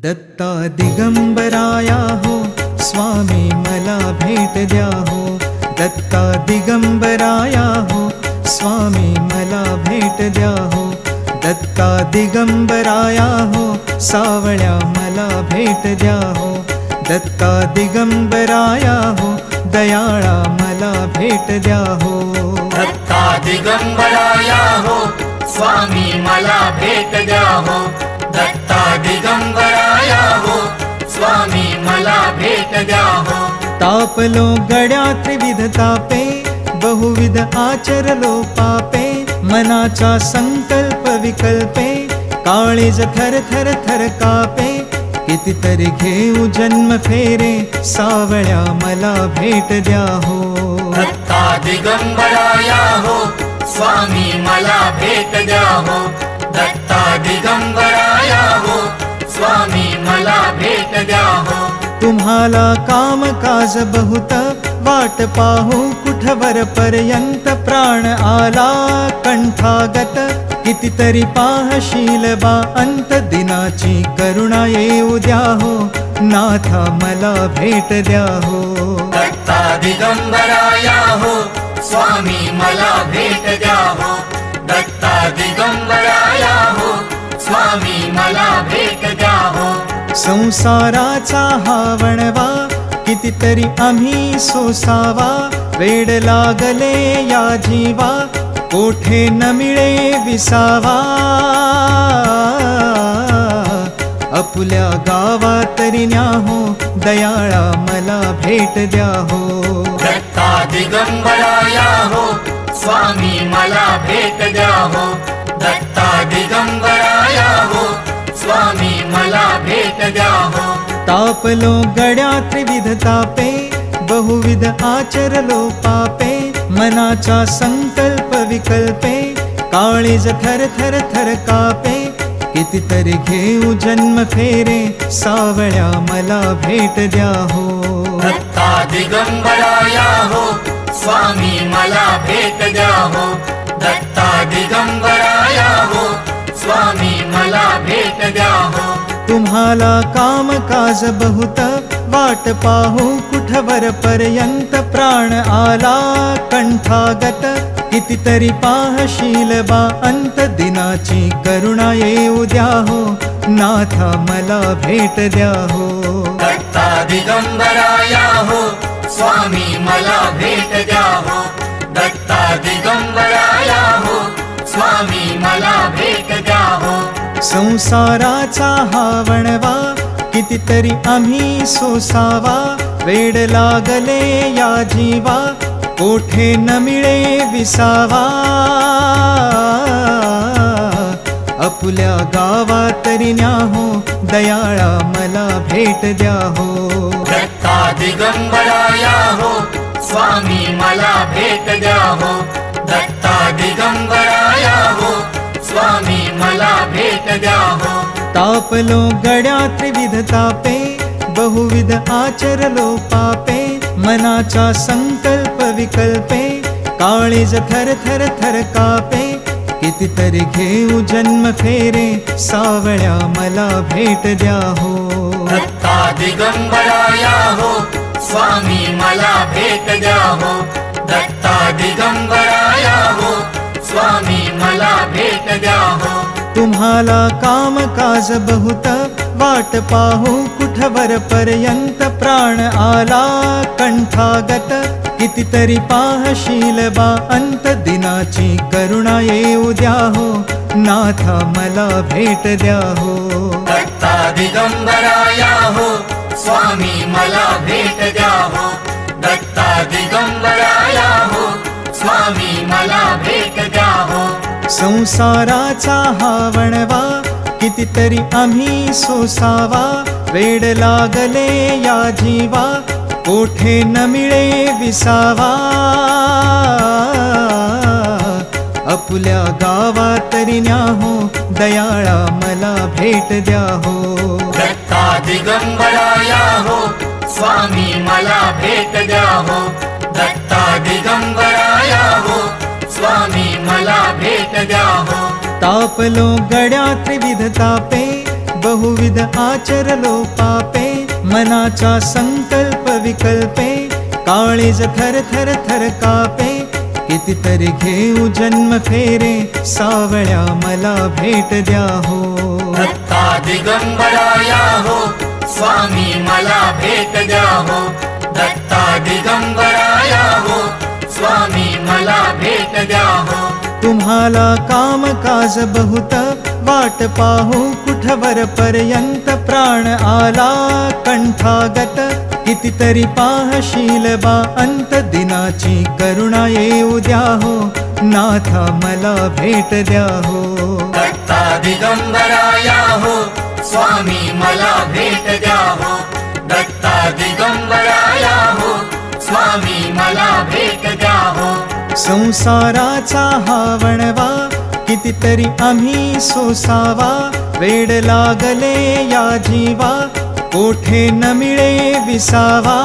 दत्ता दिगंबराया हो स्वामी मला भेट द्या हो। दत्ता दिगंबराया हो स्वामी मला भेट द्या हो। दत्ता दिगंबराया हो सावळ्या मला भेट द्या हो। दत्ता दिगंबराया हो दयाळा मला भेट द्या हो। दत्ता दिगंबराया हो स्वामी मला भेट द्या हो। दत्ता दिगंबराया हो स्वामी मला भेट द्या हो। तापलो गड्या त्रिविध तापे बहुविध आचरलो पापे। मनाचा संकल्प विकल्पे काळीज थर थर थर कापे। कितीतरी घेऊ जन्म फेरे सावळ्या मला भेट द्या हो। दत्ता दिगंबराया हो स्वामी मला भेट द्या हो। दत्ता दिगंबराया हो स्वामी मला भेट द्या हो। तुम्हाला काम काज बहुत वाट पाहू कुठवर पर्यंत प्राण आला कंठागत। कितीतरी पाहशील बा अंत दिनाची करुणा येऊ द्या हो। नाथा मला भेट द्या हो। दत्ता दिगंबराया हो स्वामी मला भेट द्या हो। दत्ता दिगंबराया हो स्वामी मला भेट द्या हो। संसाराचा हा वणवा कितीतरी आम्ही सोसावा। वेड लागले या जीवा कोठे न मिळे विसावा। आपुल्या गावा तरी न्या हो दयाळा मला भेट द्या हो। दत्ता दिगंबराया हो स्वामी मला भेट द्या हो। दत्ता दिगंबराया हो स्वामी मला भेट द्या हो। तापलो गड्या त्रिविध तापे बहुविध आचरलो पापे। मनाचा संकल्प विकल्पे काळीज थर थर थर कापे। कितीतरी घेऊ जन्म फेरे सावळ्या मला भेट द्या हो। दत्ता दिगंबराया हो स्वामी मला भेट द्या हो। दत्ता दिगंबराया हो स्वामी मला भेट द्या हो। तुम्हाला काम काज बहुत वाट पाहू कुठवर पर्यंत प्राण आला कंठागत। कितीतरी पाहशील बा अंत दिनाची करुणा येऊ द्या हो। नाथा मला भेट द्या हो। दत्ता दिगंबराया हो स्वामी मला भेट द्या हो। दत्ता दिगंबराया हो स्वामी मला भेट द्या हो। संसाराचा हा वणवा कितीतरी आम्ही सोसावा। वेड लागले या जीवा कोठे न मिळे विसावा। आपुल्या गावा तरी न्या हो दयाळा मला भेट द्या हो। दत्ता दिगंबराया हो स्वामी मला भेट द्या हो। दत्ता दिगंबराया हो स्वामी मला भेट द्या हो। तापलो गड्या त्रिविध तापे बहुविध आचरलो पापे। मनाचा संकल्प विकल्पे काळीज थर थर थर कापे। कितीतरी घेऊ जन्म फेरे सावळ्या मला भेट द्या हो। दत्ता दिगंबराया हो स्वामी मला भेट द्या हो। दत्ता दिगंबराया हो स्वामी मला भेट द्या हो। तुम्हाला काम काज बहुत वाट पाहू कुठवर पर्यंत प्राण आला कंठागत। कितीतरी पाहशील बा अंत दिनाची करुणा येऊ द्या हो। नाथा मला भेट द्या हो। दत्ता दिगंबराया हो स्वामी मला भेट द्या हो। दत्ता दिगंबराया हो स्वामी मला भेट द्या हो। संसाराचा हा वणवा कितीतरी आम्ही सोसावा। वेड लागले या जीवा कोठे न मिळे विसावा। आपुल्या गावा तरी न्या हो दयाळा मला भेट द्या हो। दत्ता दिगंबराया हो स्वामी मला भेट द्या हो। दत्ता दिगंबराया हो स्वामी मला भेट द्या हो। तापलो गड्या त्रिविध तापे बहुविध आचरलो पापे, मनाचा संकल्प विकल्पे, काळीज थर थर थर कापे, कितीतरी घेऊ जन्म फेरे, सावळ्या मला भेट द्या हो. दत्ता दिगंबराया हो, स्वामी मला भेट द्या हो. दत्ता दिगंबराया हो, स्वामी मला भेट द्या हो. तुम्हाला काम काज बहुत, वाट पाहू कुठवर पर्यंत, प्राण आला कंठागत, कितीतरी पाहशील बा अंत, दिनाची करुणा येऊ द्या हो, नाथा मला भेट द्या हो. दत्ता दिगंबराया हो, स्वामी मला भेट द्या हो. दत्ता दिगंबराया हो, स्वामी मला भेट द्या हो. संसाराचा हा वणवा, कितीतरी आम्ही सोसावा, वेड लागले या जीवा, कोठे न मिळे विसावा.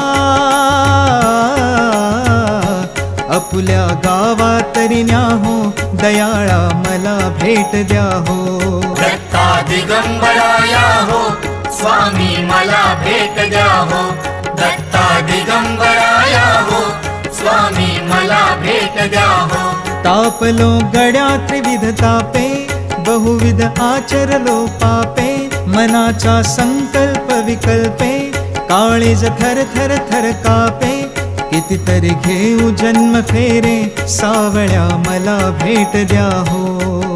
आपुल्या गावा तरी न्या हो, दयाळा मला भेट द्या हो. दत्ता दिगंबराया हो, स्वामी मला भेट द्या हो. दत्ता दिगंबराया हो, स्वामी मला भेट द्या हो. तापलो गड्या त्रिविध तापे, बहुविध आचरलो पापे, मनाचा संकल्प विकल्पे, काळीज थर थर थर कापे, कितीतरी घेऊ जन्म फेरे, सावळ्या मला भेट द्या हो.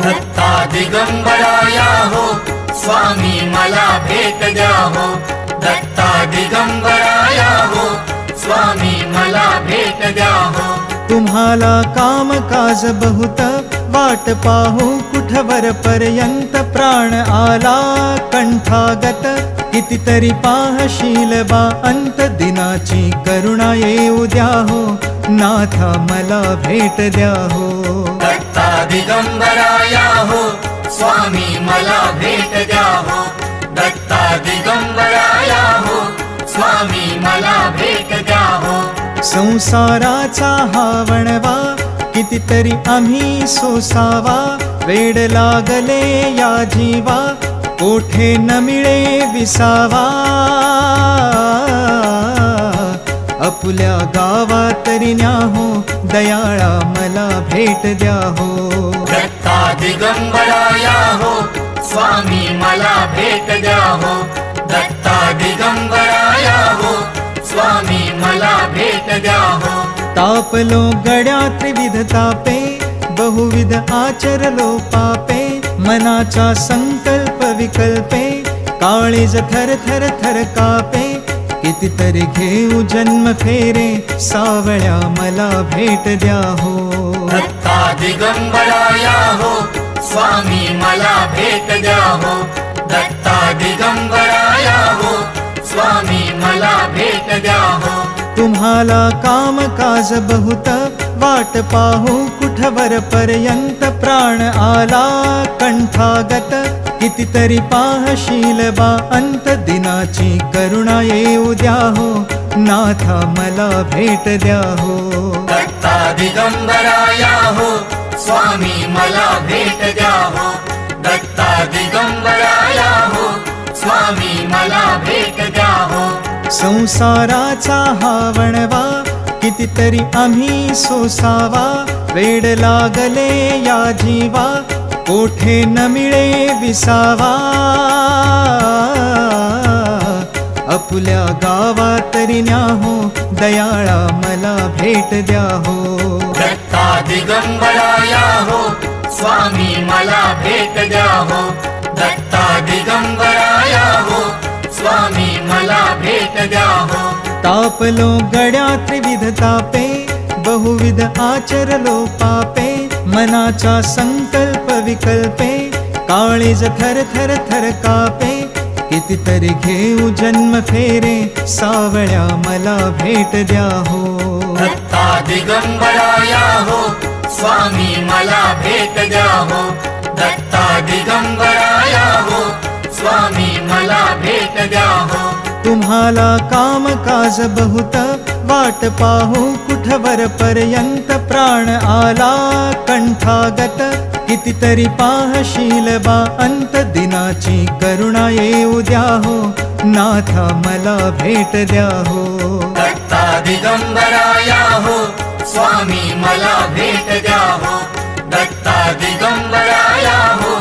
दत्ता दिगंबराया हो, स्वामी मला भेट द्या हो. दत्ता दिगंबराया हो, स्वामी मला भेट द्या हो. तुम्हाला काम काज बहुत, वाट पाहू कुठवर पर्यंत, प्राण आला कंठागत, कितीतरी पाहशील बा अंत, दिनाची करुणा येऊ द्या हो, नाथा मला भेट द्या हो. दत्ता दिगंबराया हो, स्वामी मला भेट द्या हो. दत्ता दिगंबराया हो, स्वामी मला भेट द्या हो. संसाराचा हा वणवा, कितीतरी आम्ही सोसावा, वेड लागले या जीवा, कोठे न मिळे विसावा. आपुल्या गावा तरी न्या हो, दयाळा मला भेट द्या हो. दत्ता दिगंबराया हो, स्वामी मला भेट द्या हो. दत्ता दिगंबराया हो, स्वामी मला भेट द्या हो. तापलो गड्या त्रिविध तापे, बहुविध आचरलो पापे, मनाचा संकल्प विकल्पे, काळीज थर थर थर कापे, कितीतरी घेऊ जन्म फेरे, सावळ्या मला भेट द्या हो. दत्ता दिगंबराया हो, स्वामी मला भेट द्या हो. दत्ता दिगंबराया हो, स्वामी मला भेट द्या हो. तुम्हाला काम काज बहुत, वाट पाहू कुठवर पर्यंत, प्राण आला कंठागत, कितीतरी पाहशील बा अंत, दिनाची करुणा येऊ द्या हो, नाथा मला भेट द्या हो. दत्ता दिगंबराया हो, स्वामी मला भेट द्या हो. दत्ता दिगंबराया हो, स्वामी मला भेट द्या हो. संसाराचा हा वणवा, कितीतरी आम्ही सोसावा, वेड लागले या जीवा, कोठे न मिळे विसावा. आपुल्या गावा तरी न्या हो, दयाळा मला भेट द्या हो. दत्ता दिगंबराया हो, स्वामी मला भेट द्या हो. दत्ता दिगंबराया हो, स्वामी मला भेट द्या हो. तापलो गड्या त्रिविध तापे, बहुविध आचरलो पापे, मनाचा संकल्प विकल्पे, काळीज थर थर थर कापे, कितीतरी घेऊ जन्म फेरे, सावळ्या मला भेट द्या हो. दत्ता दिगंबराया हो, स्वामी मला भेट द्या हो. दत्ता दिगंबराया हो, स्वामी मला भेट द्या हो. तुम्हाला काम काज बहुत, वाट पाहू कुठवर पर्यंत प्राण आला कंठागत कितीतरी पाहशील बा अंत दिनाची करुणा येऊ द्या हो नाथा मला भेट द्या हो दत्ता दिगंबराया हो स्वामी मला भेट द्या हो दत्ता दिगंबराया हो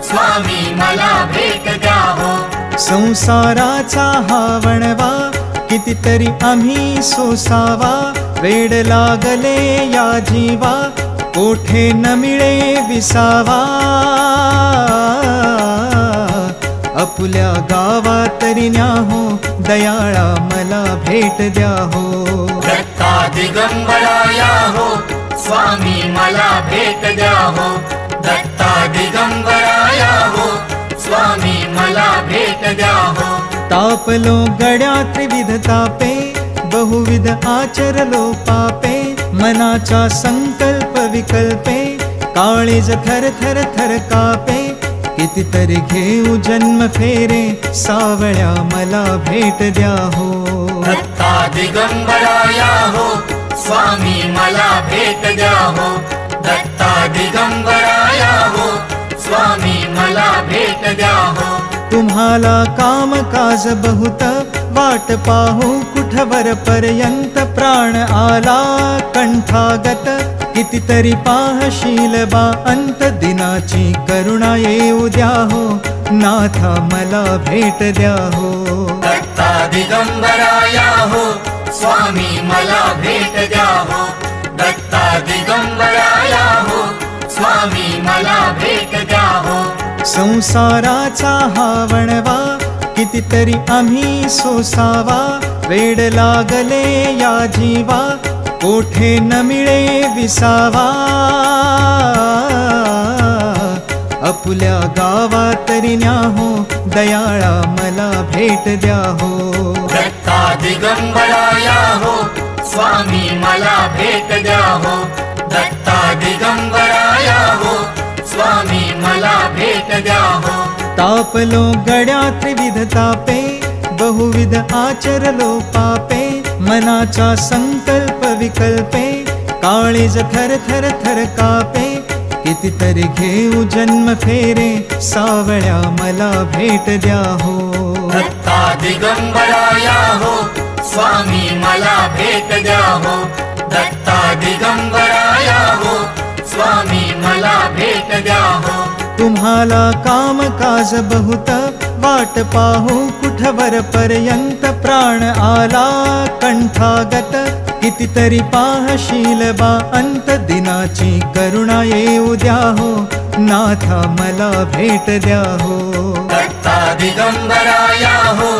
स्वामी मला भेट द्या हो संसाराचा हा वणवा कितीतरी आम्ही सोसावा वेड लागले या जीवा कोठे न मिळे विसावा आपुल्या गावा तरी न्या हो दयाळा मला भेट द्या हो दत्ता दिगंबराया हो स्वामी मला भेट द्या हो दत्ता दिगंबराया हो स्वामी मला भेट द्या हो तापलो गड्या त्रिविध तापे बहुविध आचरलो पापे मनाचा संकल्प विकल्पे काळीज थर थर थर कापे कितीतरी घेऊ जन्म फेरे सावळ्या मला भेट द्या हो दत्ता दिगंबराया हो स्वामी मला भेट द्या हो दत्ता दिगंबराया हो स्वामी मला भेट द्या हो तुम्हाला काम काज बहुत वाट पाहू कुठवर पर्यंत प्राण आला कंठागत कितीतरी पाहशील बा अंत दिनाची करुणा येऊ द्या हो नाथा मला भेट द्या हो दत्ता दिगंबराया हो स्वामी मला भेट द्या हो दत्ता दिगंबराया हो स्वामी मला भेट द्या हो संसाराचा हा वणवा कितीतरी आम्ही सोसावा वेड लागले या जीवा कोठे न मिळे विसावा आपुल्या गावा तरी न्या हो दयाळा मला भेट द्या हो दत्ता दिगंबराया हो स्वामी मला भेट द्या हो दत्ता दिगंबराया हो स्वामी मला भेट द्या हो तापलो गड्या त्रिविध तापे बहुविध आचरलो पापे मनाचा संकल्प विकल्पे काळीज थर थर थर कापे कितीतरी घेऊ जन्म फेरे सावळ्या मला भेट द्या हो दत्ता दिगंबराया हो स्वामी मला भेट द्या हो दत्ता दिगंबराया हो स्वामी मला भेट द्या हो तुम्हाला काम काज बहुत वाट पाहू कुठवर पर्यंत प्राण आला कंठागत कितीतरी पाहशील बा अंत दिनाची करुणा येऊ द्या हो नाथा मला भेट द्या हो दत्ता दिगंबराया हो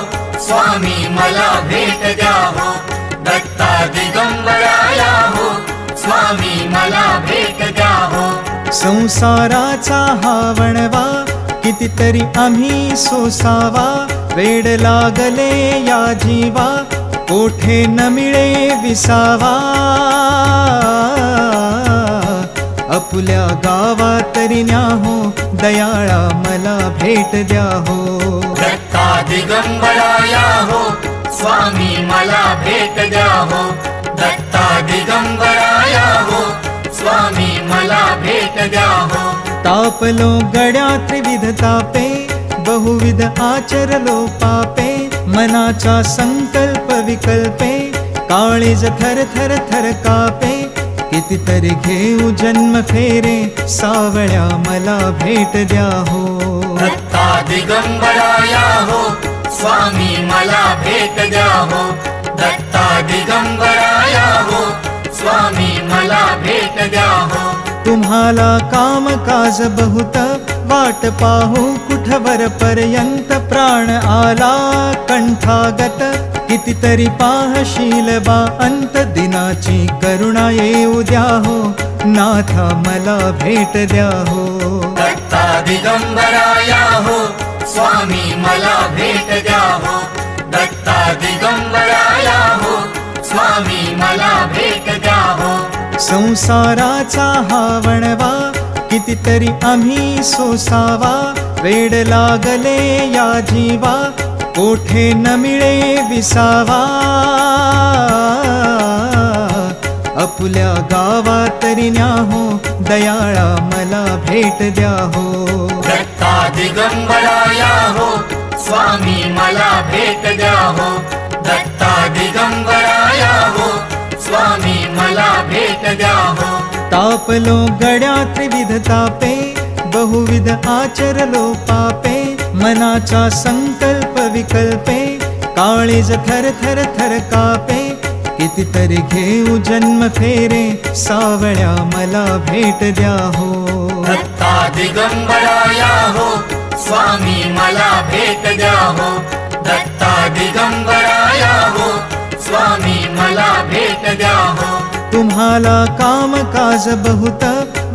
स्वामी मला भेट द्या हो दत्ता दिगंबराया हो स्वामी मला भेट द्या हो संसाराचा हा वणवा कितीतरी आम्ही सोसावा वेड लागले या जीवा कोठे न मिळे विसावा आपुल्या गावा तरी न्या हो दयाळा मला भेट द्या हो दत्ता दिगंबराया हो स्वामी मला भेट द्या हो दत्ता दिगंबराया हो स्वामी मला भेट द्या हो तापलो गड्या त्रिविध तापे बहुविध आचरलो पापे मनाचा संकल्प विकल्पे काळीज थर थर थर कापे कितीतरी घेऊ जन्म फेरे सावळ्या मला भेट द्या हो दत्ता दिगंबराया हो स्वामी मला भेट द्या हो दत्ता दिगंबराया हो स्वामी मला भेट द्या हो तुम्हाला काम काज बहुत वाट पाहू कुठवर पर्यंत प्राण आला कंठागत कितीतरी पाहशील बा अंत दिनाची करुणा येऊ द्या हो नाथा मला भेट द्या हो दत्ता दिगंबराया हो स्वामी मला भेट द्या हो दत्ता दिगंबराया हो स्वामी मला भेट द्या हो संसाराचा हा वणवा कितीतरी आम्ही सोसावा वेड लागले या जीवा कोठे न मिळे विसावा अपुल्या गावातरी न्याहो दयाळा मला भेट द्या हो दत्ता दिगंबराया हो स्वामी मला भेट द्या हो दत्ता दिगंबराया हो स्वामी मला भेट द्या हो तापलो गड्या त्रिविध तापे बहुविध आचरलो पापे मनाचा संकल्प विकल्पे काळीज थर थर थर कापे कितीतरी घेऊ जन्म फेरे सावळ्या मला भेट द्या हो दत्ता दिगंबराया हो स्वामी मला भेट द्या हो दत्ता दिगंबराया हो स्वामी मला भेट द्या हो तुम्हाला काम काज बहुत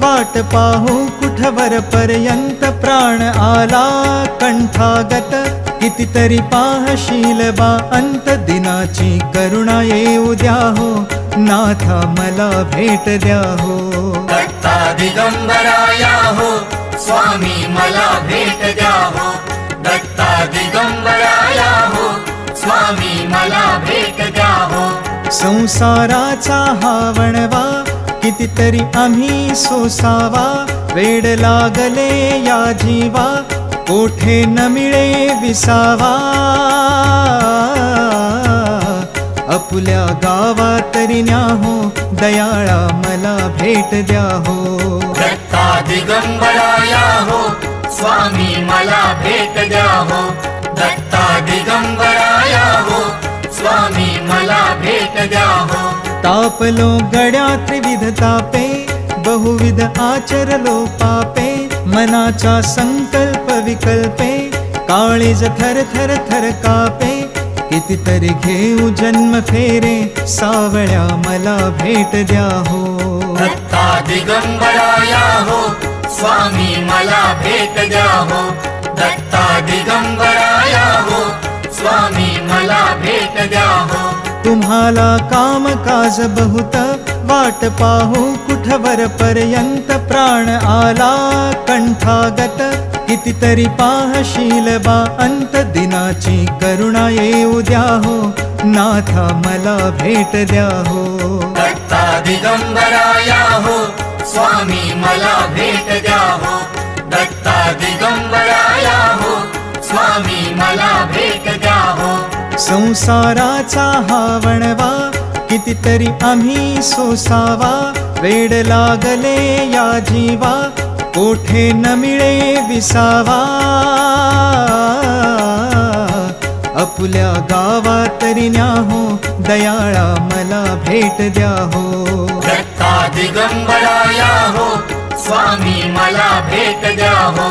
वाट पाहू कुठवर पर्यंत प्राण आला कंठागत कितीतरी पाहशील बा अंत दिनाची करुणा येऊ द्या हो नाथा मला भेट द्या हो दत्ता दिगंबराया हो स्वामी मला भेट द्या हो दत्ता दिगंबराया हो स्वामी मला भेट द्या हो संसाराचा हा वणवा कितीतरी आम्ही सोसावा वेड लागले या जीवा कोठे न मिळे विसावा अपुल्या गावातरी न्याहो दयाळा मला भेट द्या हो दत्ता दिगंबराया हो स्वामी मला भेट द्या हो दत्ता दिगंबराया हो स्वामी मला भेट द्या हो तापलो गड्या त्रिविध तापे बहुविध आचरलो पापे मनाचा संकल्प विकल्पे काळीज थर थर थर कापे कितीतरी घेऊ जन्म फेरे सावळ्या मला भेट द्या हो दत्ता दिगंबराया हो स्वामी मला भेट द्या हो दत्ता दिगंबराया हो स्वामी मला भेट द्या हो तुम्हाला काम काज बहुत वाट पाहू कुठवर पर्यंत प्राण आला कंठागत कितीतरी पाहशील बा अंत दिनाची करुणा येऊ द्या हो नाथा मला भेट द्या हो दत्ता दिगंबराया हो स्वामी मला भेट द्या हो दत्ता दिगंबराया हो स्वामी मला भेट द्या हो संसाराचा हा वणवा कितीतरी आम्ही सोसावा वेड लागले या जीवा कोठे न मिळे विसावा अपुल्या गावातरी न्याहो दयाळा मला भेट द्या हो दत्ता दिगंबराया हो स्वामी मला भेट द्या हो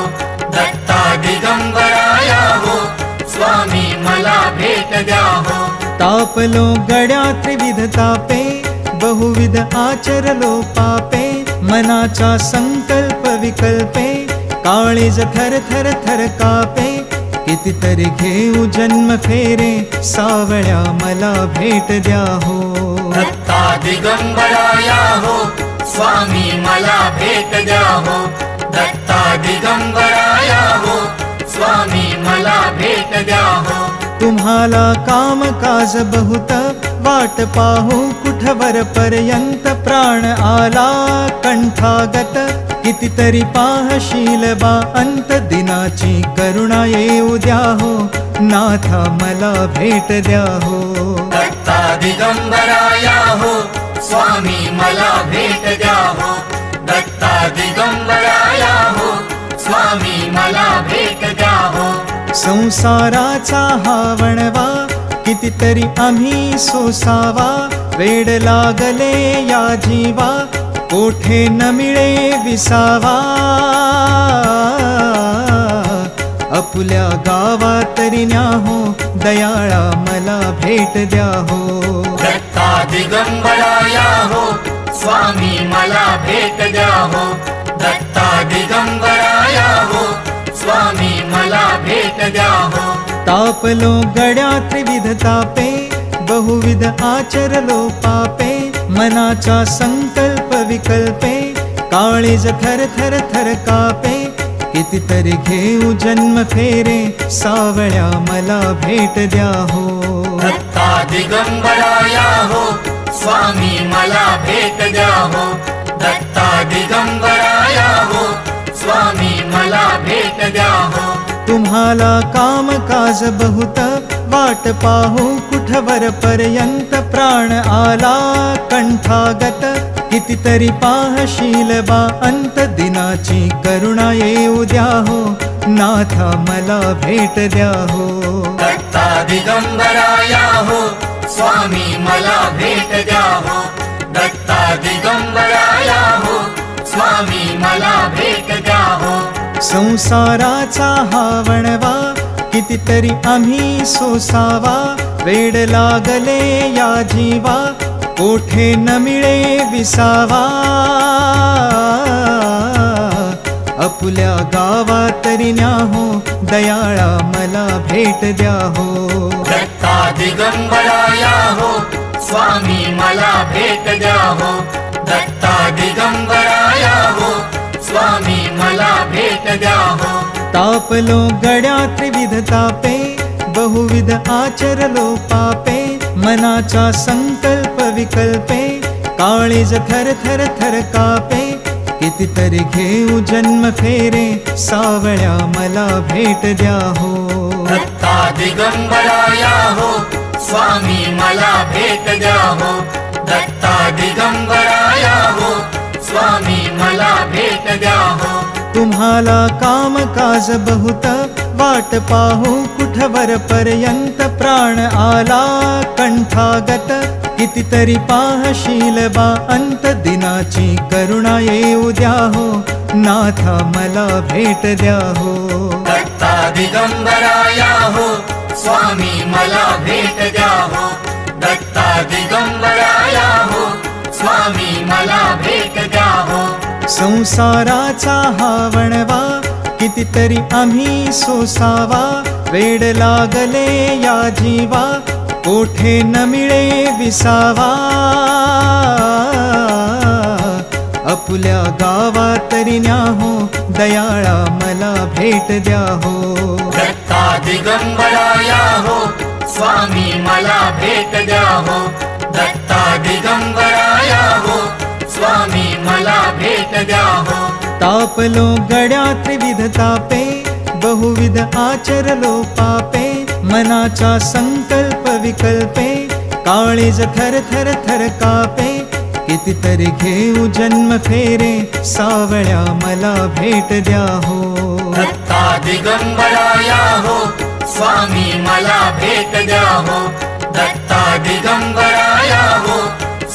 दत्ता दिगंबराया हो स्वामी मला भेट द्या हो तापलो गड्या त्रिविध तापे बहुविध आचरलो पापे मनाचा संकल्प विकल्पे काळीज थर थर थर कापे कितीतरी घेऊ जन्म फेरे सावळ्या मला भेट द्या हो दत्ता दिगंबराया हो स्वामी मला भेट द्या हो दत्ता दिगंबराया हो स्वामी मला भेट द्या हो तुम्हाला काम काज बहुत वाट पाहू कुठवर पर्यंत प्राण आला कंठागत कितीतरी पाहशील बा अंत दिनाची करुणा येऊ द्या हो नाथा मला भेट द्या हो दत्ता दिगंबराया हो स्वामी मला भेट द्या हो दत्ता दिगंबराया हो स्वामी मला भेट द्या हो संसाराचा हा वणवा कितीतरी आम्ही सोसावा वेड लागले या जीवा कोठे न मिळे विसावा अपुल्या गावातरी न्याहो दयाळा मला भेट द्या हो दत्ता दिगंबराया हो स्वामी मला भेट द्या हो दत्ता दिगंबराया हो स्वामी मला भेट द्या हो तापलो गड्या त्रिविध तापे बहुविध आचरलो पापे मनाचा संकल्प विकल्पे काळीज थर थर थर कापे कितीतरी घेऊ जन्म फेरे सावळ्या मला भेट द्या हो दत्ता दिगंबराया हो स्वामी मला भेट द्या हो दत्ता दिगंबराया हो स्वामी मला भेट द्या हो तुम्हाला कामकाज बहुत वाट पाहू कुठवर पर्यंत प्राण आला कंठागत कितीतरी पाहशील बा अंत दिनाची करुणा येऊ द्या हो नाथा मला भेट द्या हो दत्ता दिगंबराया हो स्वामी मला भेट द्या हो दत्ता दिगंबराया हो स्वामी मला भेट द्या हो संसाराचा हा वणवा कितीतरी आम्ही सोसावा वेड लागले या जीवा कोठे न मिळे विसावा अपुल्या गावा तरी न्या हो दयाळा मला भेट द्या हो दत्ता दिगंबराया हो स्वामी मला भेट द्या हो दत्ता दिगंबराया हो स्वामी मला भेट द्या हो तापलो गड्या त्रिविध तापे बहुविध आचरलो पापे मनाचा संकल्प विकल्पे काळीज थर थर थर कापे कितीतरी घेऊ जन्म फेरे सावळ्या मला भेट द्या हो दत्ता दिगंबराया हो स्वामी मला भेट द्या हो दत्ता दिगंबराया हो स्वामी मला भेट द्या हो तुम्हाला कामकाज बहुत वाट पाहू कुठवर पर्यंत प्राण आला कंठागत कितीतरी पाहशील बा अंत दिनाची करुणा येऊ द्या हो नाथा मला भेट द्या हो दत्ता दिगंबराया हो स्वामी मला भेट द्या हो दत्ता दिगंबराया हो स्वामी मला भेट द्या हो संसाराचा हा वणवा कितीतरी आम्ही सोसावा वेड लागले या जीवा कोठे न मिळे विसावा अपुल्या गावा तरी न्या हो दयाळा मला भेट द्या हो दत्ता दिगंबराया हो स्वामी मला भेट द्या हो दत्ता दिगंबराया हो स्वामी मला भेट द्या हो तापलो गड्या त्रिविध तापे बहुविध आचरलो पापे मनाचा संकल्प विकल्पे काळीज थर थर थर कापे कितीतरी घेऊ जन्म फेरे सावळ्या मला भेट द्या हो दत्ता दिगंबराया हो स्वामी मला भेट द्या हो दत्ता दिगंबराया हो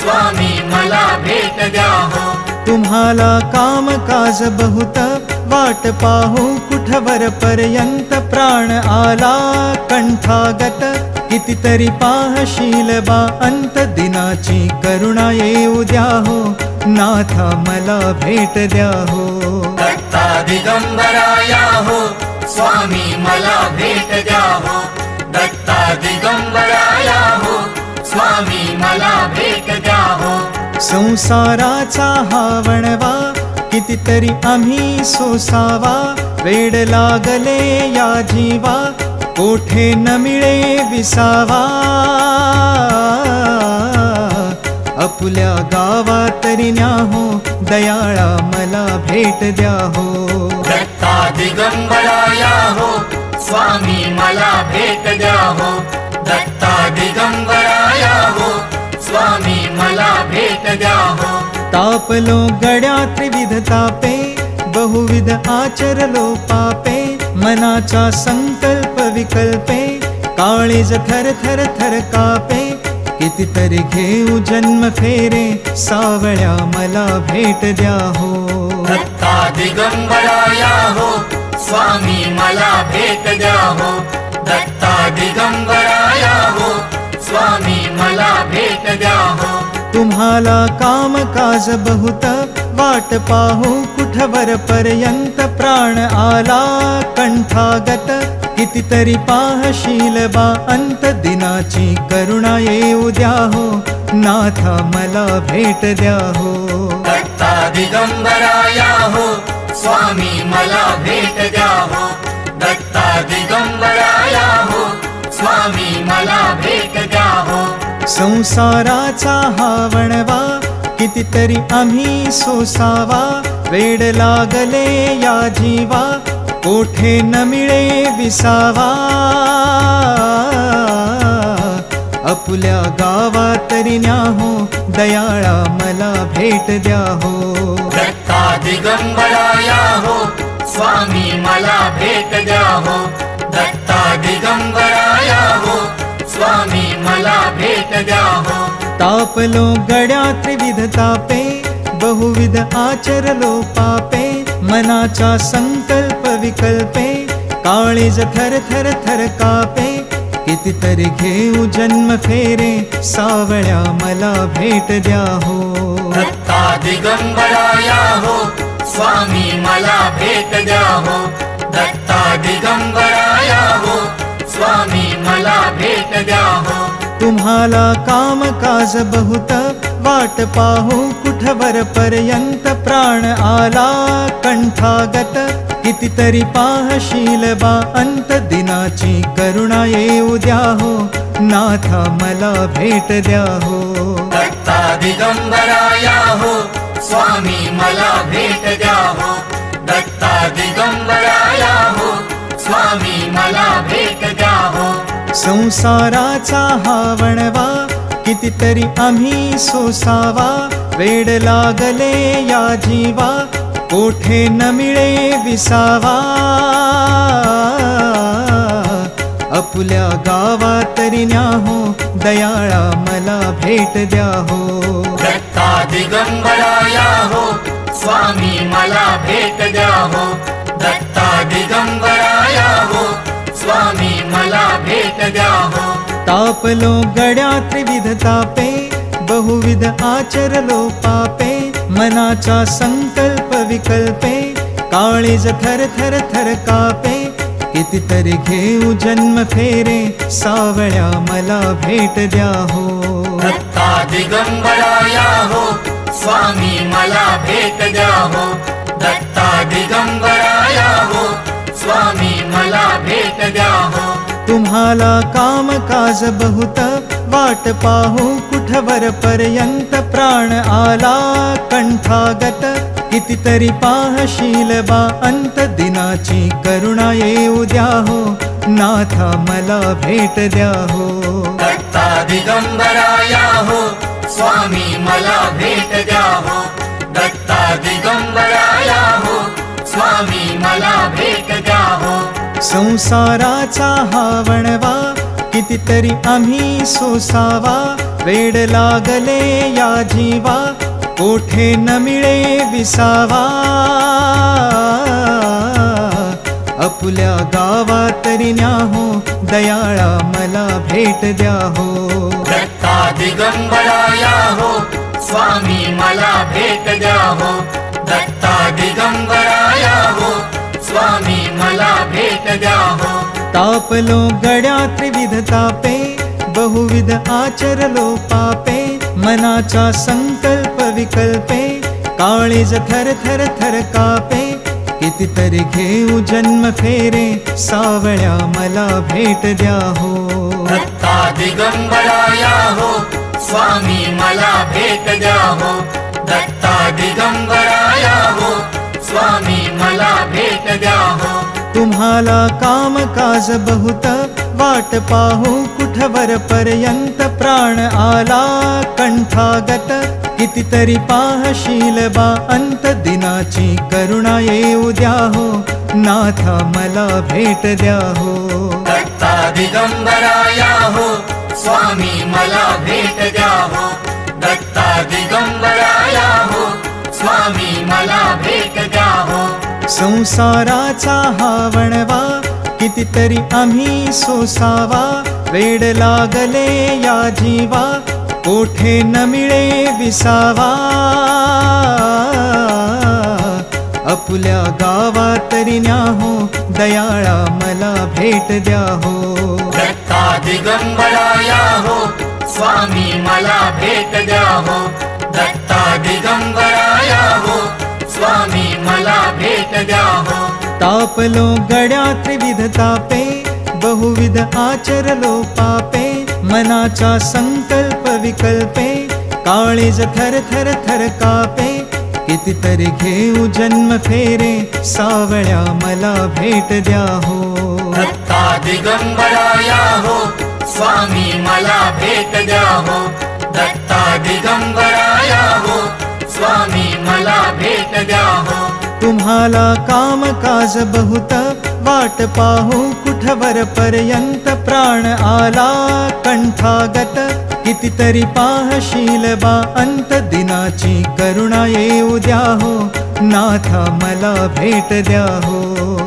स्वामी मला भेट द्या हो तुम्हाला कामकाज बहुत वाट पाहू कुठवर पर्यंत प्राण आला कंठागत कितीतरी पाहशील बा अंत दिनाची करुणा येऊ द्या हो नाथा मला भेट द्या हो दत्ता दिगंबराया हो स्वामी मला भेट द्या हो दत्ता दिगंबराया हो स्वामी मला भेट द्या हो संसाराचा हा वणवा कितीतरी आम्ही सोसावा वेड लागले या जीवा कोठे न मिळे विसावा अपुल्या गावा तरी न्या हो दयाळा मला भेट द्या हो दत्ता दिगंबराया हो स्वामी मला भेट द्या हो दत्ता दिगंबराया हो स्वामी मला भेट द्या हो तापलो गड्या त्रिविध तापे बहुविध आचरलो पापे मनाचा संकल्प विकल्पे काळीज थर थर थर कापे कितीतरी घेऊ जन्म फेरे सावळ्या मला भेट द्या हो दत्ता दिगंबराया हो स्वामी मला भेट द्या हो दत्ता दिगंबराया हो स्वामी मला भेट द्या हो तुम्हाला कामकाज बहुत वाट पाहू कुठवर पर्यंत प्राण आला कंठागत कितीतरी पाहशील बा अंत दिनाची करुणा येऊ द्या हो नाथा मला भेट द्या हो दत्ता दिगंबराया हो स्वामी मला भेट द्या हो दत्ता दिगंबराया हो स्वामी मला भेट द्या हो संसाराचा हा वणवा कितीतरी आम्ही सोसावा, वेड लागले या जीवा कोठे न मिळे विसावा। आपुल्या गावा तरी न्याहो, दयाळा मला भेट द्याहो। दत्ता दिगंबराया हो, स्वामी मला भेट द्याहो। दत्ता दिगंबराया हो, स्वामी मला भेट द्याहो। तापलो गड्या त्रिविध तापे, बहुविध आचरलो पापे। मनाचा संकल्प विकल्पे, काळीज थर थर थर कापे। कितीतरी घेऊ जन्म फेरे, सावळ्या मला भेट द्याहो। दत्ता दिगंबराया हो, स्वामी मला भेट द्याहो। दत्ता दिगंबराया हो, स्वामी मला भेट द्याहो। तुम्हाला काम काज बहुत, वाट पाहू कुठवर पर्यंत। प्राण आला कंठागत, कितीतरी पाहशील बा अंत। दिनाची करुणा येऊ द्याहो, नाथा मला भेट द्याहो। दत्ता दिगंबराया हो, स्वामी मला भेट द्याहो। दत्ता दिगंबराया हो, स्वामी मला भेट द्याहो। संसाराचा हा वणवा कितीतरी आम्ही सोसावा, वेड लागले या जीवा कोठे न मिळे विसावा। आपुल्या गावा तरी न्याहो, दयाळा मला भेट द्याहो। दत्ता दिगंबराया हो, स्वामी मला भेट द्याहो। दत्ता दिगंबराया हो, स्वामी मला भेट द्याहो। तापलो गड्या त्रिविध तापे, बहुविध आचरलो पापे। मनाचा संकल्प विकल्पे, काळीज थर थर थर कापे। कितीतरी घेऊ जन्म फेरे, सावळ्या मला भेट द्याहो। दत्ता दिगंबराया हो, स्वामी मला भेट द्याहो। दत्ता दिगंबराया हो, स्वामी मला भेट द्याहो। तुम्हाला काम काज बहुत, वाट पाहू कुठवर पर्यंत। प्राण आला कंठागत, कितीतरी पाहशील बा अंत। दिनाची करुणा येऊ द्याहो, नाथा मला भेट द्याहो। दत्ता दिगंबराया हो, स्वामी मला भेट द्याहो। दत्ता दिगंबराया हो, स्वामी मला भेट द्याहो। संसाराचा हा वणवा कितीतरी आम्ही सोसावा, वेड लागले या जीवा कोठे न मिळे विसावा। आपुल्या गावा तरी न्याहो, दयाळा मला भेट द्याहो। दत्ता दिगंबराया हो, स्वामी मला भेट द्याहो। दत्ता दिगंबराया हो, स्वामी मला भेट द्याहो। तापलो गड्या त्रिविध तापे, बहुविध आचरलो पापे। मनाचा संकल्प विकल्पे, काळीज थर थर थर कापे। कितीतरी घेऊ जन्म फेरे, सावळ्या मला भेट द्याहो। दत्ता दिगंबराया हो, स्वामी मला भेट द्याहो। दत्ता दिगंबराया हो, स्वामी मला भेट द्याहो। तुम्हाला काम काज बहुत, वाट पाहू कुठवर पर्यंत। प्राण आला कंठागत, कितीतरी पाहशील बा अंत। दिनाची करुणा येऊ द्याहो, नाथा मला भेट द्याहो। दत्ता दिगंबराया हो, स्वामी मला भेट द्याहो। दत्ता दिगंबराया हो, स्वामी मला भेट द्याहो। संसाराचा हा वणवा कितीतरी आम्ही सोसावा, वेड लागले या जीवा कोठे न मिळे विसावा। आपुल्या गावा तरी न्याहो, दयाळा मला भेट द्याहो। दत्ता दिगंबराया हो, स्वामी मला भेट द्याहो। दत्ता दिगंबराया हो, स्वामी मला भेट द्याहो। तापलो गड्या त्रिविध तापे, बहुविध आचरलो पापे। मनाचा संकल्प विकल्पे काळीज थर थर थर कापे कितीतरी घेऊ जन्म फेरे सावळ्या मला भेट द्या हो दत्ता दिगंबराया हो स्वामी मला भेट द्या हो दत्ता दिगंबराया हो स्वामी मला भेट द्या हो तुम्हाला काम काज बहुत वाट पाहू कुठवर पर्यंत प्राण आला कंठागत कितीतरी पाहशील बा अंत दिनाची करुणा येऊ द्या हो नाथा मला भेट द्या हो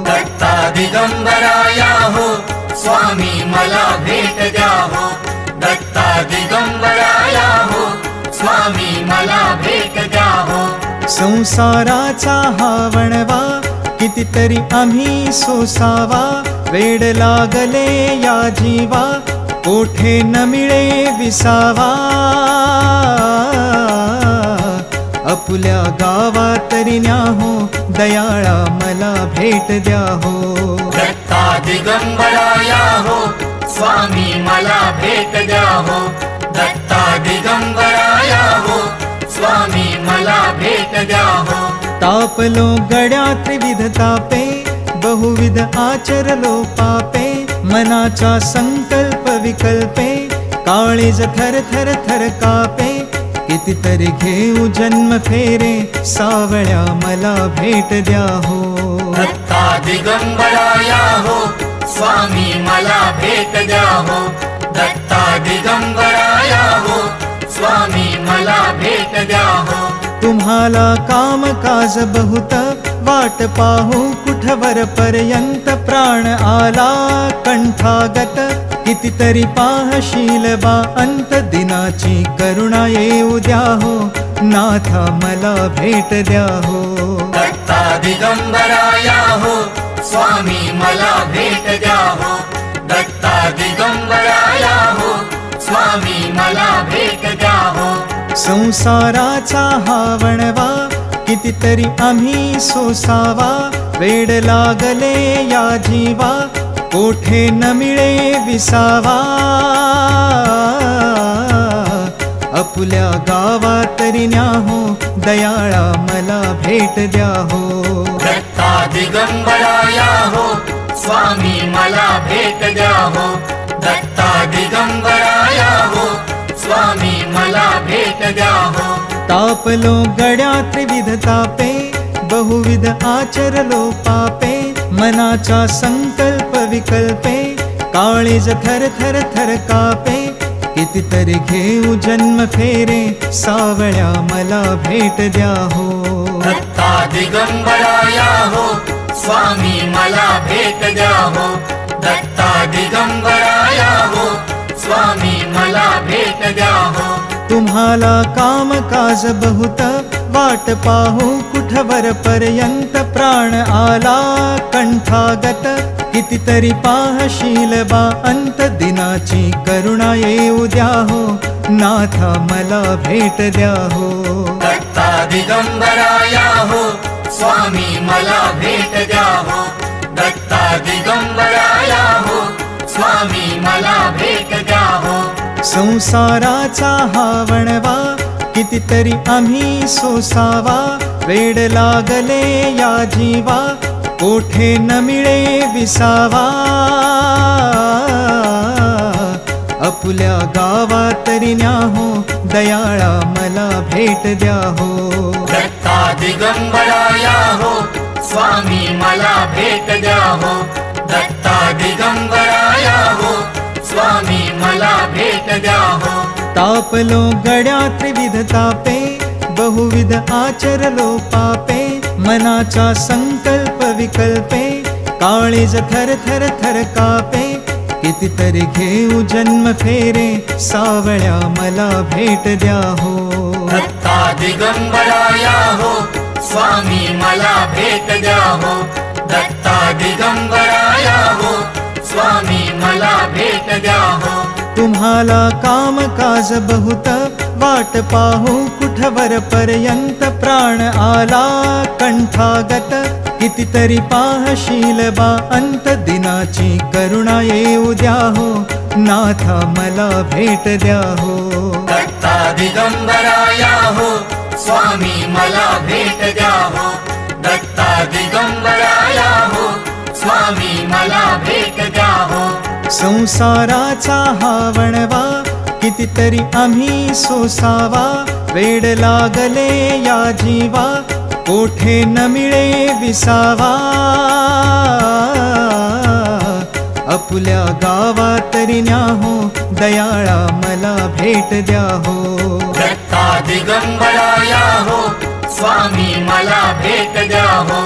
दत्ता दिगंबराया हो स्वामी मला भेट द्या हो दत्ता दिगंबराया हो स्वामी मला भेट द्या हो संसाराचा हा वणवा कितीतरी आम्ही सोसावा वेड लागले या जीवा कोठे न मिळे विसावा अपुल्या गावा तरी न्या हो दयाळा मला भेट द्या हो दत्ता दिगंबराया हो स्वामी मला भेट द्या हो दत्ता दिगंबराया हो स्वामी मला भेट द्या हो तापलो गड्या त्रिविध तापे बहुविध आचरलो पापे मनाचा संकल्प विकल्पे काळीज थर थर थर कापे कितीतरी घेऊ जन्म फेरे सावळ्या मला भेट द्या हो दत्ता दिगंबराया हो स्वामी मला भेट द्या हो दत्ता दिगंबराया हो स्वामी मला भेट द्या हो तुम्हाला काम काज बहुत वाट पाहू कुठवर पर्यंत प्राण आला कंठागत कितीतरी पाहशील बा अंत दिनाची करुणा येऊ द्या हो नाथा मला भेट द्या हो दत्ता दिगंबराया हो स्वामी मला भेट द्या हो दत्ता दिगंबराया हो स्वामी मला भेट द्या हो संसाराचा हा वणवा कितीतरी आम्ही सोसावा वेड लागले या जीवा कोठे न मिळे विसावा अपुल्या गावा तरी न्या हो दयाळा मला भेट द्या हो दत्ता दिगंबराया हो स्वामी मला भेट द्या हो दत्ता दिगंबराया हो स्वामी मला भेट द्या हो तापलो गड्या त्रिविध तापे बहुविध आचरलो पापे मनाचा संकल्प विकल्पे काळीज थर थर थर कापे कितीतरी घेऊ जन्म फेरे सावळ्या मला भेट द्या हो दत्ता दिगंबराया हो स्वामी मला भेट द्या हो दत्ता दिगंबराया हो स्वामी मला भेट द्या हो तुम्हाला काम काज बहुत वाट पाहू कुठवर पर्यंत प्राण आला कंठागत कितीतरी पाहशील बा अंत दिनाची करुणा येऊ द्या हो नाथा मला भेट द्या हो दत्ता दिगंबराया हो स्वामी मला भेट द्या हो दत्ता दिगंबराया हो स्वामी मला भेट द्या हो संसाराचा हा वणवा कितीतरी आम्ही सोसावा वेड लागले या जीवा कोठे न मिळे विसावा अपुल्या गावा तरी न्या हो दयाळा मला भेट द्या हो दत्ता दिगंबराया हो स्वामी मला भेट द्या हो दत्ता दिगंबराया हो स्वामी मला भेट द्या हो तापलो गड्या त्रिविध तापे बहुविध आचरलो पापे मनाचा संकल्प विकल्पे काळीज थर थर थर कापे कितीतरी घेऊ जन्म फेरे सावळ्या मला भेट द्या हो दत्ता दिगंबराया हो स्वामी मला भेट द्या हो दत्ता दिगंबराया हो स्वामी मला भेट द्या हो तुम्हाला काम काज बहुत वाट पाहू कुठवर पर्यंत प्राण आला कंठागत कितीतरी पाहशील बा अंत दिनाची करुणा येऊ द्या हो, नाथा मला भेट द्या हो. दत्ता दिगंबराया हो, स्वामी मला भेट द्या हो. दत्ता दिगंबराया हो, स्वामी मला भेट द्या हो. संसाराचा हा वणवा कितीतरी आम्ही सोसावा, वेड लागले या जीवा कोठे न मिळे विसावा. आपुल्या गावा तरी न्या हो, दयाळा मला भेट द्या हो. दत्ता दिगंबराया हो, स्वामी मला भेट द्या हो.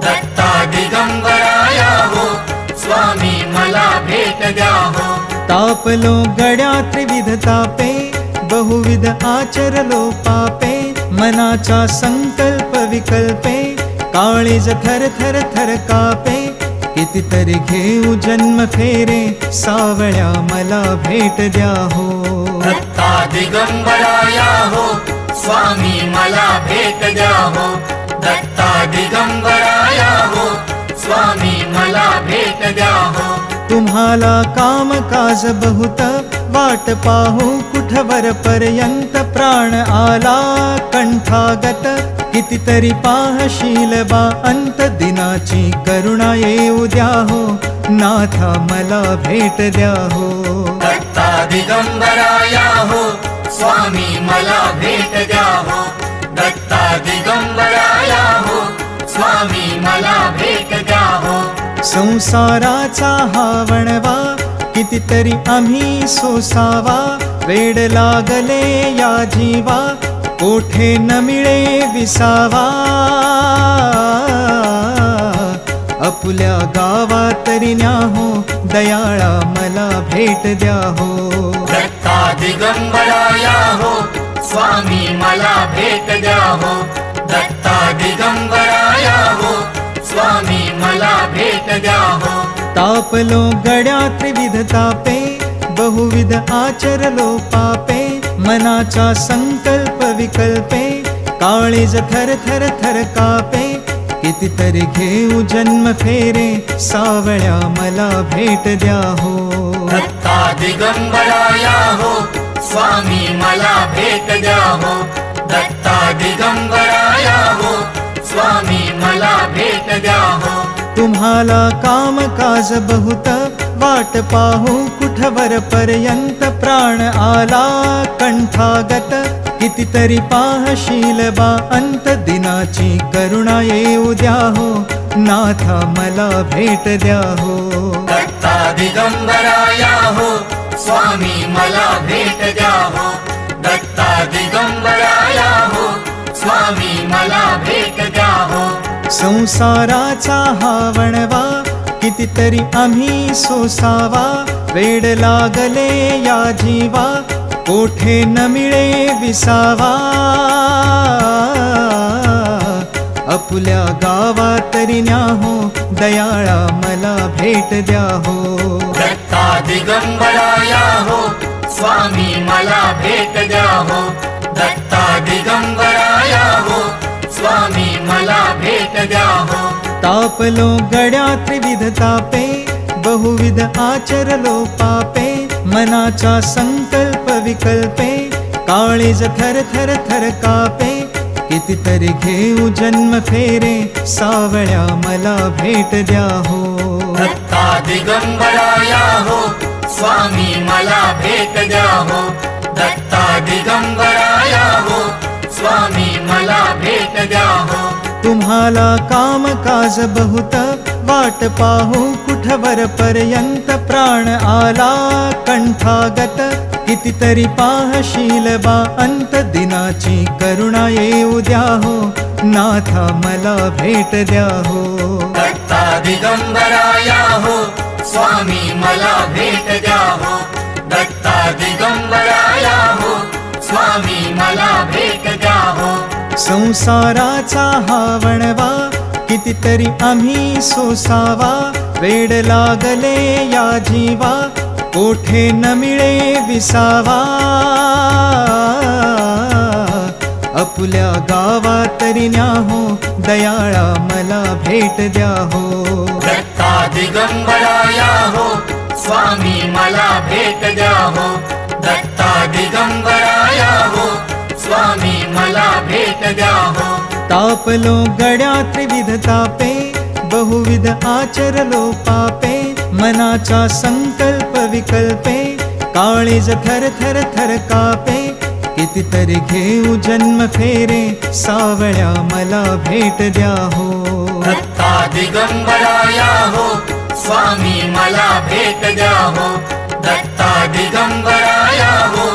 दत्ता दिगंबराया हो, स्वामी मला भेट द्या हो. तापलो गड्या त्रिविध तापे, बहुविध आचरलो पापे. मनाचा संकल्प विकल्पे, काळीज थर थर थर कापे. कितीतरी घेऊ जन्म फेरे, सावळ्या मला भेट द्या हो. दत्ता दिगंबराया हो, स्वामी मला भेट द्या हो. दत्ता दिगंबराया हो, स्वामी मला भेट द्या हो. तुम्हाला काम काज बहुत, वाट पाहू कुठवर पर्यंत. प्राण आला कंठागत, कितीतरी पाहशील बा अंत दिनाची करुणा येऊ द्या हो, नाथा मला भेट द्या हो. दत्ता दिगंबराया हो, स्वामी मला भेट द्या हो. दत्ता दिगंबराया हो, स्वामी मला भेट द्या हो. संसाराचा हा वणवा कितीतरी आम्ही सोसावा, वेड लागले या जीवा कोठे न मिळे विसावा. आपुल्या गावा तरी न्या हो, दयाळा मला भेट द्या हो. दत्ता दिगंबराया हो, स्वामी मला भेट द्या हो. दत्ता दिगंबराया हो, स्वामी मला भेट द्या हो. तापलो गड्या त्रिविध तापे, बहुविध आचरलो पापे. मनाचा संकल्प विकल्पे, काळीज थर थर थर कापे. कितीतरी घेऊ जन्म फेरे, सावळ्या मला भेट द्या हो. दत्ता दिगंबराया हो, स्वामी मला भेट द्या हो. दत्ता दिगंबराया हो, स्वामी मला भेट द्या हो. तुम्हाला काम काज बहुत, वाट पाहू कुठवर पर्यंत. प्राण आला कंठागत, कितीतरी पाहशील बा अंत दिनाची करुणा येऊ द्या हो, नाथा मला भेट द्या हो. दत्ता दिगंबराया हो, स्वामी मला भेट द्या हो. दत्ता दिगंबराया हो, स्वामी मला भेट द्या हो. संसाराचा हा वणवा कितीतरी आम्ही सोसावा, वेड लागले या जीवा कोठे न मिळे विसावा. आपुल्या गावा तरी न्या हो, दयाळा मला भेट द्या हो. दत्ता दिगंबराया हो, स्वामी मला भेट द्या हो. दत्ता दिगंबराया हो, स्वामी मला भेट द्या हो. तापलो गड्या त्रिविध तापे, बहुविध आचरलो पापे. मनाचा संकल्प विकल्पे, काळीज थर थर थर कापे. कितीतरी घेऊ जन्म फेरे, सावळ्या मला भेट द्या हो. दत्ता दिगंबराया हो, स्वामी मला भेट द्या हो. दत्ता दिगंबराया हो, स्वामी मला भेट द्या हो. तुम्हाला काम काज बहुत, वाट पाहू कुठवर पर्यंत. प्राण आला कंठागत, कितीतरी पाहशील बा अंत दिनाची करुणा येऊ द्या हो, नाथा मला भेट द्या हो. दत्ता दिगंबराया हो, स्वामी मला भेट द्या हो. दत्ता दिगंबराया हो, स्वामी मला भेट द्या हो. संसाराचा हा वणवा कितीतरी आम्ही सोसावा, वेड लागले या जीवा कोठे न मिळे विसावा. अपुल्या गावातरी न्याहो दयाळा मला भेट द्या हो दत्ता दिगंबराया हो स्वामी मला भेट द्या हो दत्ता दिगंबराया हो स्वामी मला भेट द्या हो तापलो गड्या त्रिविध तापे बहुविध आचरलो पापे मनाचा संकल्प विकल्पे काळीज थर थर थर कापे कितीतरी घेऊ जन्म फेरे सावळ्या मला भेट द्या हो दत्ता दिगंबराया हो स्वामी मला भेट द्या हो दत्ता दिगंबराया हो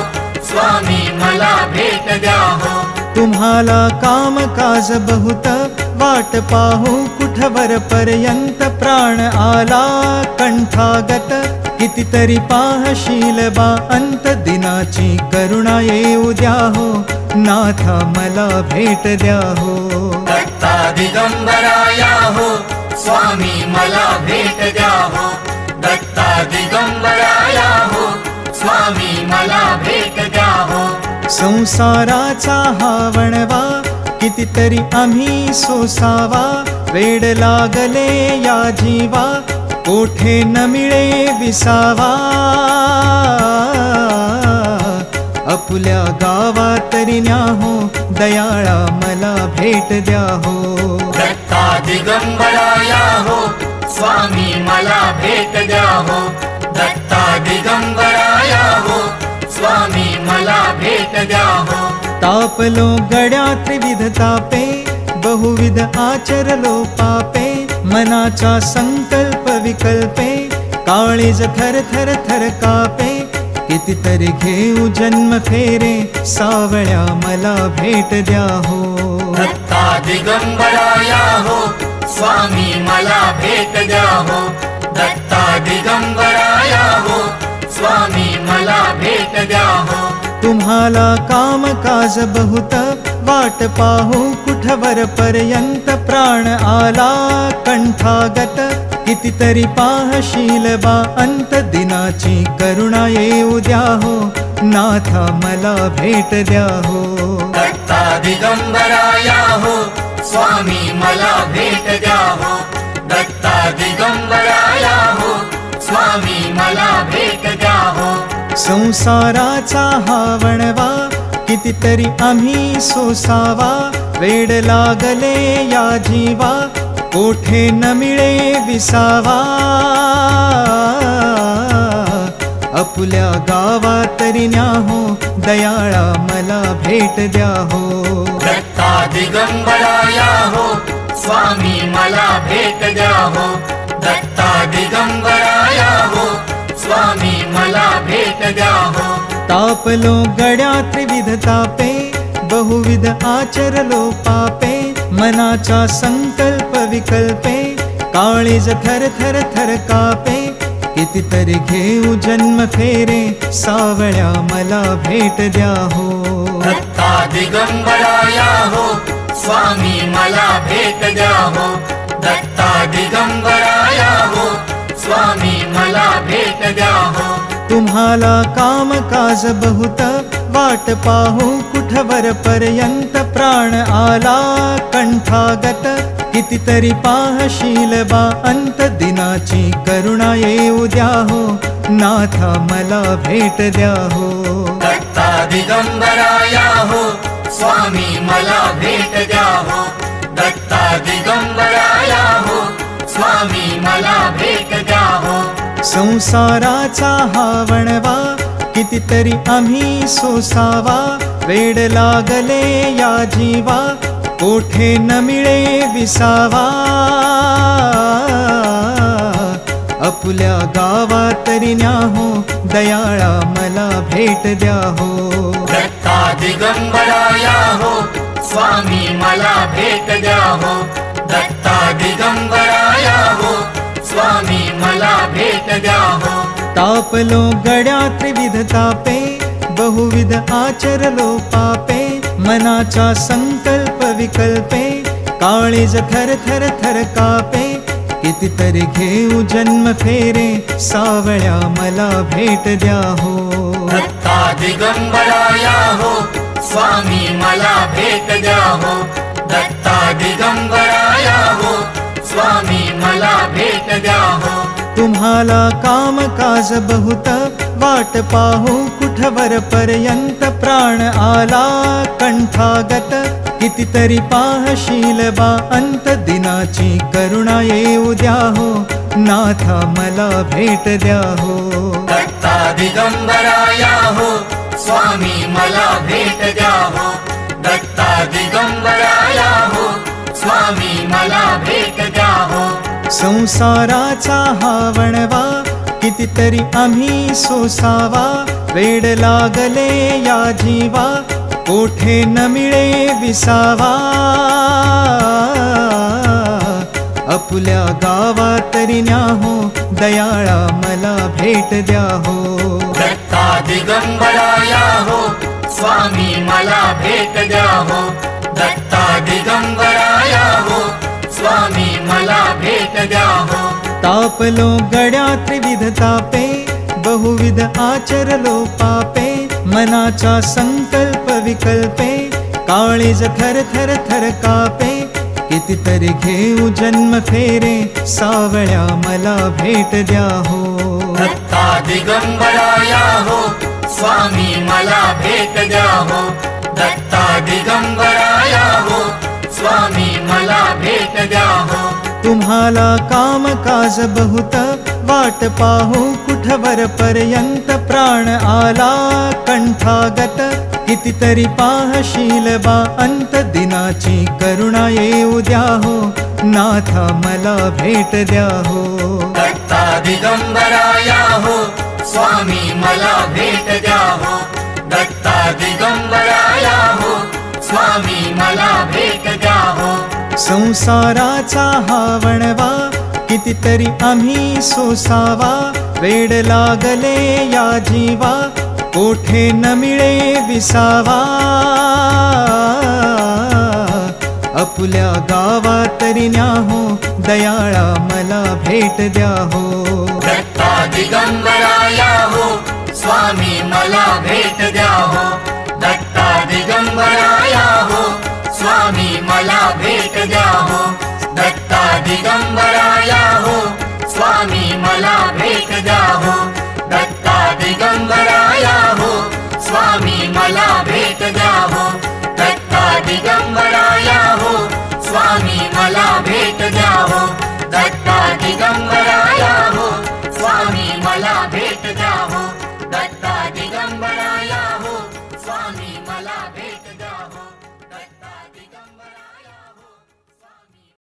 स्वामी मला भेट द्या हो तुम्हाला काम काज बहुत वाट पाहू कुठवर पर्यंत प्राण आला कंठागत कितीतरी पाहशील बा अंत दिनाची करुणा येऊ द्या हो नाथा मला भेट द्या हो दत्ता दिगंबराया हो स्वामी मला भेट द्या हो दत्ता दिगंबराया हो स्वामी मला भेट द्या हो संसाराचा हा वणवा कितीतरी आम्ही सोसावा वेड लागले या जीवा कोठे न मिळे विसावा अपुल्या गावातरी न्याहो दयाळा मला भेट द्या हो दत्ता दिगंबराया हो स्वामी मला भेट द्या हो दत्ता दिगंबराया हो स्वामी मला भेट द्या हो तापलो गड्या त्रिविध तापे बहुविध आचरलो पापे मनाचा संकल्प विकल्पे काळीज थर थर थर कापे कितीतरी घेऊ जन्म फेरे सावळ्या मला भेट द्या हो दत्ता दिगंबराया हो स्वामी मला भेट द्या हो दत्ता दिगंबराया हो स्वामी मला भेट द्या हो तुम्हाला काम काज बहुत वाट पाहू कुठवर पर्यंत प्राण आला कंठागत कितीतरी पाहशील बा अंत दिनाची करुणा येऊ द्या हो नाथा मला भेट द्या हो दत्ता दिगंबराया हो स्वामी मला भेट द्या हो दत्ता दिगंबराया हो स्वामी मला भेट द्या हो संसाराचा हा वणवा कितीतरी आम्ही सोसावा वेड लागले या जीवा कोठे न मिळे विसावा अपुल्या गावातरी न्याहो दयाळा मला भेट द्या हो दत्ता दिगंबराया हो स्वामी मला भेट द्या हो दत्ता दिगंबराया हो स्वामी मला भेट द्या हो तापलो गड्या त्रिविध तापे बहुविध आचरलो पापे मनाचा संकल्प विकल्पे काळीज थर थर थर कापे कितीतरी घेऊ जन्म फेरे सावळ्या मला भेट द्या हो दत्ता दिगंबराया हो स्वामी मला भेट द्या हो दत्ता दिगंबराया हो स्वामी मला भेट द्या हो तुम्हाला काम काज बहुत वाट पाहू कुठवर पर्यंत प्राण आला कंठागत कितीतरी पाहशील बा अंत दिनाची करुणा येऊ द्या हो नाथा मला भेट द्या हो दत्ता दिगंबराया हो स्वामी मला भेट द्या हो दत्ता दिगंबराया हो स्वामी मला भेट द्या हो संसाराचा हा वणवा कितीतरी आम्ही सोसावा वेड लागले या जीवा कोठे न मिळे विसावा अपुल्या गावातरी न्याहो दयाळा मला भेट द्या हो दत्ता दिगंबराया हो स्वामी मला भेट द्या हो दत्ता दिगंबराया हो स्वामी मला भेट द्या हो तापलो गड्या त्रिविध तापे बहुविध आचरलो पापे मनाचा संकल्प विकल्पे काळीज थर थर थर कापे कितीतरी घेऊ जन्म फेरे सावळ्या मला भेट द्या हो दत्ता दिगंबराया हो स्वामी मला भेट द्या हो, दत्ता दिगंबराया हो, स्वामी मला भेट द्या हो. तुम्हाला काम काज बहुत वाट पाहू कुठवर पर्यंत प्राण आला कंठागत. कितीतरी पाहशील बा अंत दिनाची करुणा येऊ द्या हो, नाथा मला भेट द्या हो. दत्ता दिगंबराया हो, स्वामी मला भेट द्या हो, दत्ता दिगंबराया हो, स्वामी मला भेट द्या हो. संसाराचा हा वणवा कितीतरी आम्ही सोसावा, वेड लागले या जीवा कोठे न मिळे विसावा. आपुल्या गावा तरी न्या हो, दयाळा मला भेट द्या हो. दत्ता दिगंबराया हो, स्वामी मला भेट द्या हो, दत्ता दिगंबराया हो, स्वामी मला भेट द्या हो. तापलो गड्या त्रिविध तापे, बहुविध आचरलो पापे. मनाचा संकल्प विकल्पे, काळीज थर थर थर कापे. कितीतरी घेऊ जन्म फेरे, सावळ्या मला भेट द्या हो. दत्ता दिगंबराया हो, स्वामी मला भेट द्या हो, दत्ता दिगंबराया हो, स्वामी मला भेट द्या हो. तुम्हाला काम काज बहुत वाट पाहू कुठवर पर्यंत प्राण आला कंठागत. कितीतरी पाहशील बा अंत दिनाची करुणा येऊ द्या हो, नाथा मला भेट द्या हो. दत्ता दिगंबराया हो, स्वामी मला भेट द्या हो, दत्ता दिगंबराया हो, स्वामी मला भेट द्या हो. संसाराचा हा वणवा कितीतरी आम्ही सोसावा, वेड लागले या जीवा कोठे न मिळे विसावा. आपुल्या गावा तरी न्या हो, दयाळा मला भेट द्या हो. दत्ता दिगंबराया हो, स्वामी मला भेट द्या हो, दत्ता दिगंबराया हो, स्वामी मला भेट द्या हो. दत्ता दिगंबराया हो, स्वामी मला भेट द्या हो, दत्ता दिगंबराया हो, स्वामी मला भेट द्या हो. दत्ता दिगंबराया हो, स्वामी मला भेट द्या हो, दत्ता दिगंबराया हो, स्वामी मला भेट द्या हो. दत्ता